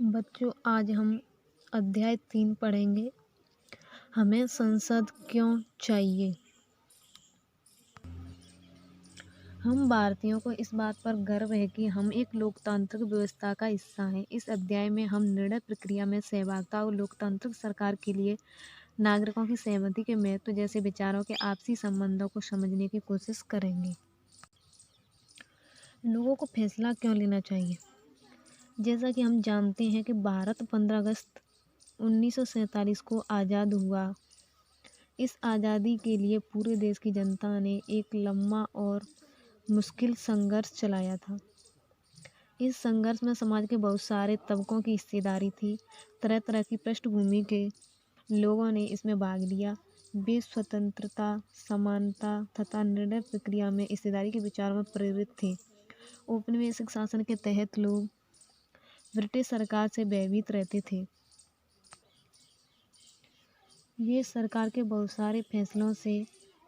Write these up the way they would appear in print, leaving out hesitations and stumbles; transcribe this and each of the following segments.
बच्चों, आज हम अध्याय 3 पढ़ेंगे। हमें संसद क्यों चाहिए। हम भारतीयों को इस बात पर गर्व है कि हम एक लोकतांत्रिक व्यवस्था का हिस्सा हैं। इस अध्याय में हम निर्णय प्रक्रिया में सहभागिता और लोकतांत्रिक सरकार के लिए नागरिकों की सहमति के महत्व जैसे विचारों के आपसी संबंधों को समझने की कोशिश करेंगे। लोगों को फैसला क्यों लेना चाहिए। जैसा कि हम जानते हैं कि भारत 15 अगस्त 1947 को आज़ाद हुआ। इस आज़ादी के लिए पूरे देश की जनता ने एक लंबा और मुश्किल संघर्ष चलाया था। इस संघर्ष में समाज के बहुत सारे तबकों की हिस्सेदारी थी। तरह तरह की पृष्ठभूमि के लोगों ने इसमें भाग लिया। वे स्वतंत्रता, समानता तथा निर्णय प्रक्रिया में हिस्सेदारी के विचारों में प्रेरित थे। औपनिवेशिक शासन के तहत लोग ब्रिटिश सरकार से भयभीत रहते थे। वे सरकार के बहुत सारे फैसलों से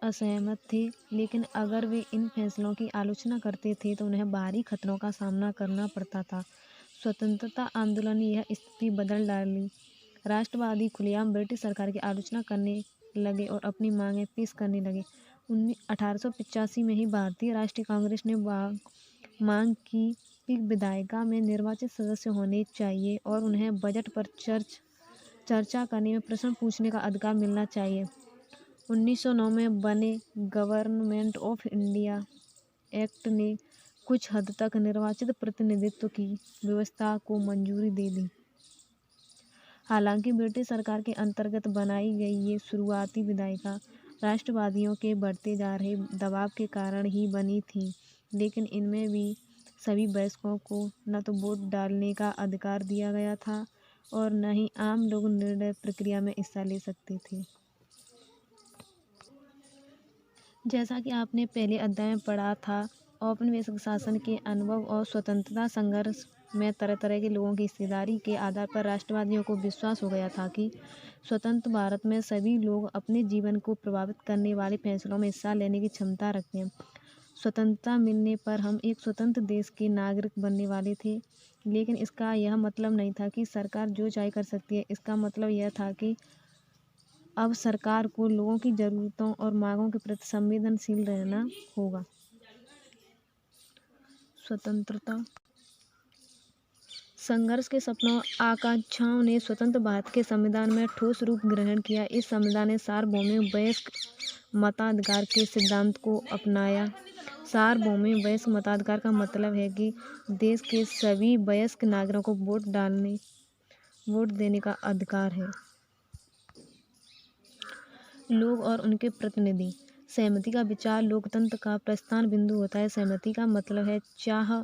असहमत थे, लेकिन अगर वे इन फैसलों की आलोचना करते थे तो उन्हें भारी खतरों का सामना करना पड़ता था। स्वतंत्रता आंदोलन ने यह स्थिति बदल डाली। राष्ट्रवादी खुलेआम ब्रिटिश सरकार की आलोचना करने लगे और अपनी मांगें पेश करने लगे। 1885 में ही भारतीय राष्ट्रीय कांग्रेस ने मांग की कि विधायिका में निर्वाचित सदस्य होने चाहिए और उन्हें बजट पर चर्चा करने में प्रश्न पूछने का अधिकार मिलना चाहिए। 1909 में बने गवर्नमेंट ऑफ इंडिया एक्ट ने कुछ हद तक निर्वाचित प्रतिनिधित्व की व्यवस्था को मंजूरी दे दी। हालांकि ब्रिटिश सरकार के अंतर्गत बनाई गई ये शुरुआती विधायिका राष्ट्रवादियों के बढ़ते जा रहे दबाव के कारण ही बनी थी, लेकिन इनमें भी सभी वयस्कों को न तो वोट डालने का अधिकार दिया गया था और न ही आम लोग निर्णय प्रक्रिया में हिस्सा ले सकते थे। जैसा कि आपने पहले अध्याय में पढ़ा था, औपनिवेशिक शासन के अनुभव और स्वतंत्रता संघर्ष में तरह तरह के लोगों की हिस्सेदारी के आधार पर राष्ट्रवादियों को विश्वास हो गया था कि स्वतंत्र भारत में सभी लोग अपने जीवन को प्रभावित करने वाले फैसलों में हिस्सा लेने की क्षमता रखते हैं। स्वतंत्रता मिलने पर हम एक स्वतंत्र देश के नागरिक बनने वाले थे, लेकिन इसका यह मतलब नहीं था कि सरकार जो चाहे कर सकती है। इसका मतलब यह था कि अब सरकार को लोगों की ज़रूरतों और मांगों के प्रति संवेदनशील रहना होगा। स्वतंत्रता संघर्ष के सपनों आकांक्षाओं ने स्वतंत्र भारत के संविधान में ठोस रूप ग्रहण किया। इस संविधान ने सार्वभौमिक वयस्क मताधिकार के सिद्धांत को अपनाया। सार्वभौमिक वयस्क मताधिकार का मतलब है कि देश के सभी वयस्क नागरिकों को वोट देने का अधिकार है। लोग और उनके प्रतिनिधि। सहमति का विचार लोकतंत्र का प्रस्थान बिंदु होता है। सहमति का मतलब है चाह,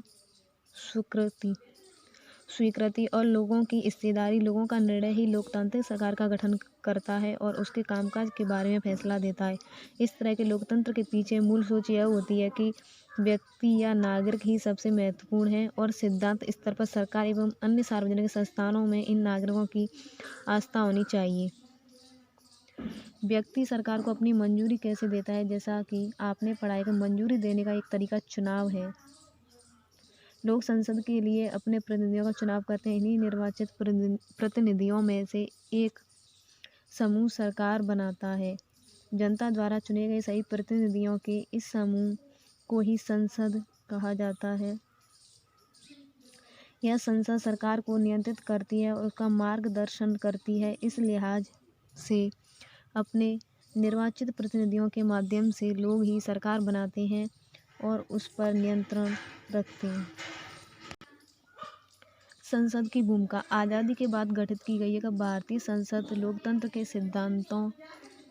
स्वीकृति और लोगों की हिस्सेदारी। लोगों का निर्णय ही लोकतांत्रिक सरकार का गठन करता है और उसके कामकाज के बारे में फैसला देता है। इस तरह के लोकतंत्र के पीछे मूल सोच यह होती है कि व्यक्ति या नागरिक ही सबसे महत्वपूर्ण है और सिद्धांत स्तर पर सरकार एवं अन्य सार्वजनिक संस्थानों में इन नागरिकों की आस्था होनी चाहिए। व्यक्ति सरकार को अपनी मंजूरी कैसे देता है। जैसा कि आपने पढ़ा है कि मंजूरी देने का एक तरीका चुनाव है। लोग संसद के लिए अपने प्रतिनिधियों का चुनाव करते हैं। इन्हीं निर्वाचित प्रतिनिधियों में से एक समूह सरकार बनाता है। जनता द्वारा चुने गए सही प्रतिनिधियों के इस समूह को ही संसद कहा जाता है। यह संसद सरकार को नियंत्रित करती है और उसका मार्गदर्शन करती है। इस लिहाज से अपने निर्वाचित प्रतिनिधियों के माध्यम से लोग ही सरकार बनाते हैं और उस पर नियंत्रण रखते हैं। संसद की भूमिका आज़ादी के बाद गठित की गई है। भारतीय संसद लोकतंत्र के सिद्धांतों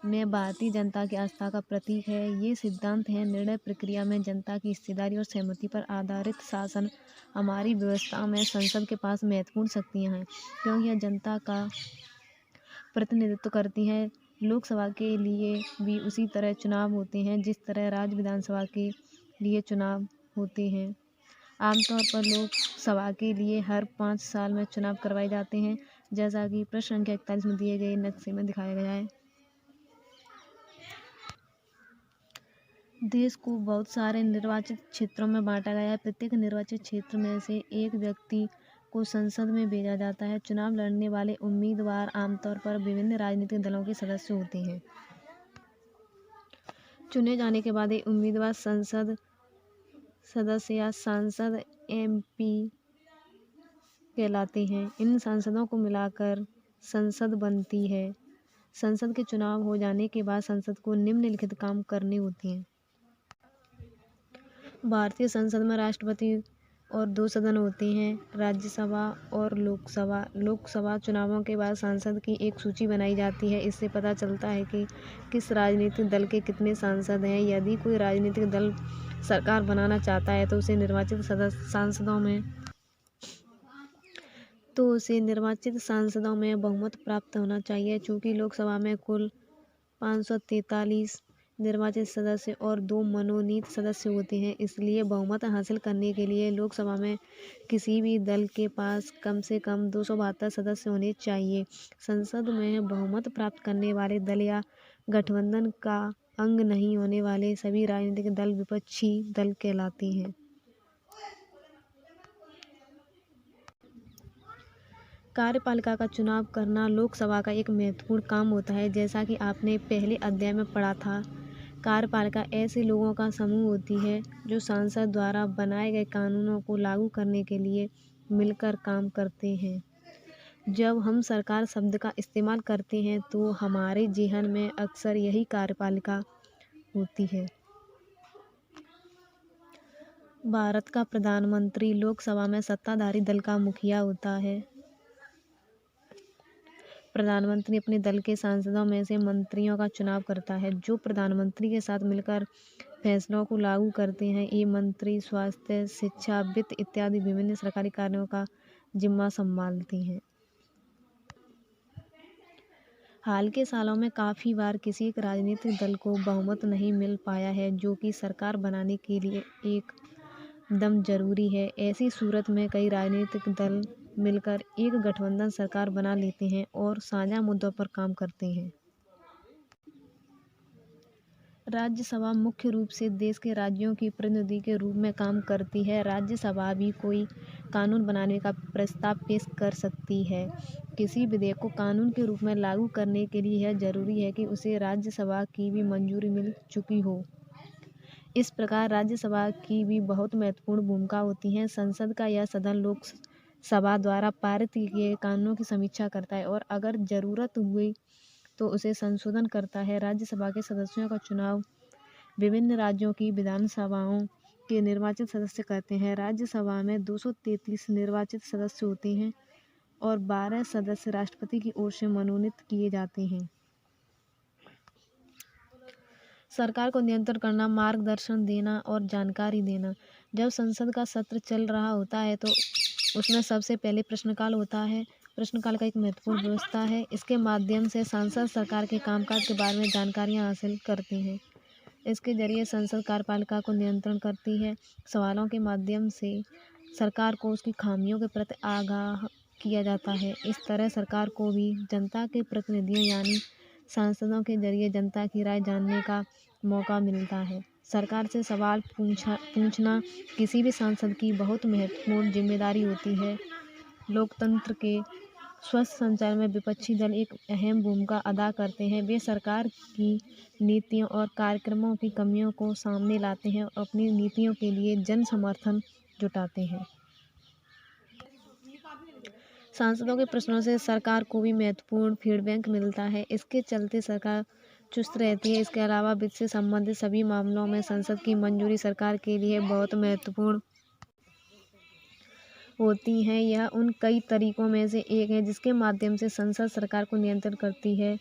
में भारतीय जनता की आस्था का प्रतीक है। ये सिद्धांत हैं निर्णय प्रक्रिया में जनता की हिस्सेदारी और सहमति पर आधारित शासन। हमारी व्यवस्था में संसद के पास महत्वपूर्ण शक्तियाँ हैं, क्योंकि यह जनता का प्रतिनिधित्व करती हैं। लोकसभा के लिए भी उसी तरह चुनाव होते हैं जिस तरह राज्य विधानसभा के लिए चुनाव होते हैं। आमतौर पर लोकसभा के लिए हर 5 साल में चुनाव करवाए जाते हैं, जैसा कि प्रश्न संख्या 41 में दिए गए नक्शे में दिखाया गया है। देश को बहुत सारे निर्वाचित क्षेत्रों में बांटा गया है। प्रत्येक निर्वाचित क्षेत्र में से एक व्यक्ति को संसद में भेजा जाता है। चुनाव लड़ने वाले उम्मीदवार आमतौर पर विभिन्न राजनीतिक दलों के सदस्य होते हैं। चुने जाने के बाद ये उम्मीदवार संसद सदस्य या सांसद MP कहलाते हैं। इन सांसदों को मिलाकर संसद बनती है। संसद के चुनाव हो जाने के बाद संसद को निम्नलिखित काम करने होते हैं। भारतीय संसद में राष्ट्रपति और 2 सदन होते हैं, राज्यसभा और लोकसभा। लोकसभा चुनावों के बाद सांसद की एक सूची बनाई जाती है। इससे पता चलता है कि किस राजनीतिक दल के कितने सांसद हैं। यदि कोई राजनीतिक दल सरकार बनाना चाहता है तो उसे निर्वाचित सांसदों में बहुमत प्राप्त होना चाहिए। चूँकि लोकसभा में कुल 543 निर्वाचित सदस्य और 2 मनोनीत सदस्य होते हैं, इसलिए बहुमत हासिल करने के लिए लोकसभा में किसी भी दल के पास कम से कम 272 सदस्य होने चाहिए। संसद में बहुमत प्राप्त करने वाले दल या गठबंधन का अंग नहीं होने वाले सभी राजनीतिक दल विपक्षी दल कहलाते हैं। कार्यपालिका का चुनाव करना लोकसभा का एक महत्वपूर्ण काम होता है। जैसा कि आपने पहले अध्याय में पढ़ा था, कार्यपालिका ऐसे लोगों का समूह होती है जो सांसद द्वारा बनाए गए कानूनों को लागू करने के लिए मिलकर काम करते हैं। जब हम सरकार शब्द का इस्तेमाल करते हैं तो हमारे ज़हन में अक्सर यही कार्यपालिका होती है। भारत का प्रधानमंत्री लोकसभा में सत्ताधारी दल का मुखिया होता है। प्रधानमंत्री अपने दल के सांसदों में से मंत्रियों का चुनाव करता है, जो प्रधानमंत्री के साथ मिलकर फैसलों को लागू करते हैं। ये मंत्री स्वास्थ्य, शिक्षा, वित्त इत्यादि विभिन्न सरकारी कार्यों का जिम्मा संभालते हैं। हाल के सालों में काफ़ी बार किसी एक राजनीतिक दल को बहुमत नहीं मिल पाया है, जो कि सरकार बनाने के लिए एकदम जरूरी है। ऐसी सूरत में कई राजनीतिक दल मिलकर एक गठबंधन सरकार बना लेते हैं और साझा मुद्दों पर काम करते हैं। राज्यसभा मुख्य रूप से देश के राज्यों की प्रतिनिधि के रूप में काम करती है। राज्यसभा भी कोई कानून बनाने का प्रस्ताव पेश कर सकती है। किसी विधेयक को कानून के रूप में लागू करने के लिए यह जरूरी है कि उसे राज्यसभा की भी मंजूरी मिल चुकी हो। इस प्रकार राज्यसभा की भी बहुत महत्वपूर्ण भूमिका होती है। संसद का यह सदन लोकसभा द्वारा पारित किए गए कानूनों की समीक्षा करता है और अगर जरूरत हुई तो उसे संशोधन करता है। राज्यसभा के सदस्यों का चुनाव विभिन्न राज्यों की विधानसभाओं के निर्वाचित सदस्य करते हैं। राज्यसभा में 233 निर्वाचित सदस्य होते हैं और 12 सदस्य राष्ट्रपति की ओर से मनोनीत किए जाते हैं। सरकार को नियंत्रण करना, मार्गदर्शन देना और जानकारी देना। जब संसद का सत्र चल रहा होता है तो उसमें सबसे पहले प्रश्नकाल होता है। प्रश्नकाल का एक महत्वपूर्ण व्यवस्था है। इसके माध्यम से सांसद सरकार के कामकाज के बारे में जानकारियां हासिल करते हैं। इसके जरिए संसद कार्यपालिका को नियंत्रण करती है। सवालों के माध्यम से सरकार को उसकी खामियों के प्रति आगाह किया जाता है। इस तरह सरकार को भी जनता के प्रतिनिधियों यानी सांसदों के जरिए जनता की राय जानने का मौका मिलता है। सरकार से सवाल पूछना किसी भी सांसद की बहुत महत्वपूर्ण जिम्मेदारी होती है। लोकतंत्र के स्वस्थ संचालन में विपक्षी दल एक अहम भूमिका अदा करते हैं। वे सरकार की नीतियों और कार्यक्रमों की कमियों को सामने लाते हैं और अपनी नीतियों के लिए जन समर्थन जुटाते हैं। सांसदों के प्रश्नों से सरकार को भी महत्वपूर्ण फीडबैक मिलता है। इसके चलते सरकार चुस्त रहती है। इसके अलावा वित्त से संबंधित सभी मामलों में संसद की मंजूरी सरकार के लिए बहुत महत्वपूर्ण होती हैं। यह उन कई तरीकों में से एक है जिसके माध्यम से संसद सरकार को नियंत्रण करती है,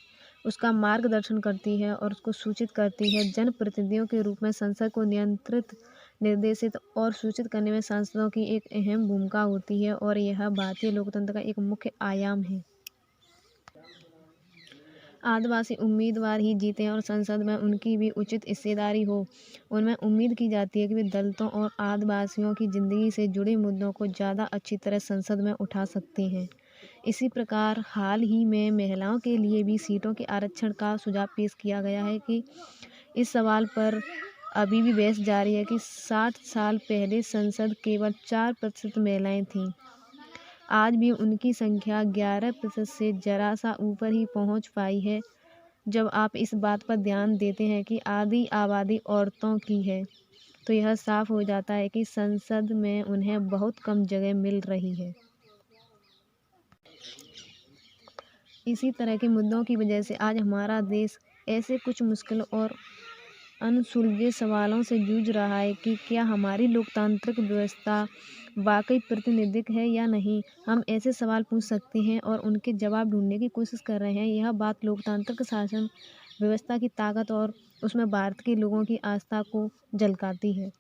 उसका मार्गदर्शन करती है और उसको सूचित करती है। जनप्रतिनिधियों के रूप में संसद को नियंत्रित, निर्देशित और सूचित करने में सांसदों की एक अहम भूमिका होती है और यह भारतीय लोकतंत्र का एक मुख्य आयाम है। आदिवासी उम्मीदवार ही जीते और संसद में उनकी भी उचित हिस्सेदारी हो। उनमें उम्मीद की जाती है कि वे दलितों और आदिवासियों की ज़िंदगी से जुड़े मुद्दों को ज़्यादा अच्छी तरह संसद में उठा सकते हैं। इसी प्रकार हाल ही में महिलाओं के लिए भी सीटों के आरक्षण का सुझाव पेश किया गया है कि इस सवाल पर अभी भी बहस जारी है कि 60 साल पहले संसद केवल 4% महिलाएं थीं। आज भी उनकी संख्या 11% से जरा सा ऊपर ही पहुंच पाई है। जब आप इस बात पर ध्यान देते हैं कि आधी आबादी औरतों की है, तो यह साफ हो जाता है कि संसद में उन्हें बहुत कम जगह मिल रही है। इसी तरह के मुद्दों की वजह से आज हमारा देश ऐसे कुछ मुश्किल और अनसुलझे सवालों से जूझ रहा है कि क्या हमारी लोकतांत्रिक व्यवस्था वाकई प्रातिनिधिक है या नहीं। हम ऐसे सवाल पूछ सकते हैं और उनके जवाब ढूंढने की कोशिश कर रहे हैं। यह बात लोकतांत्रिक शासन व्यवस्था की ताकत और उसमें भारत के लोगों की आस्था को झलकाती है।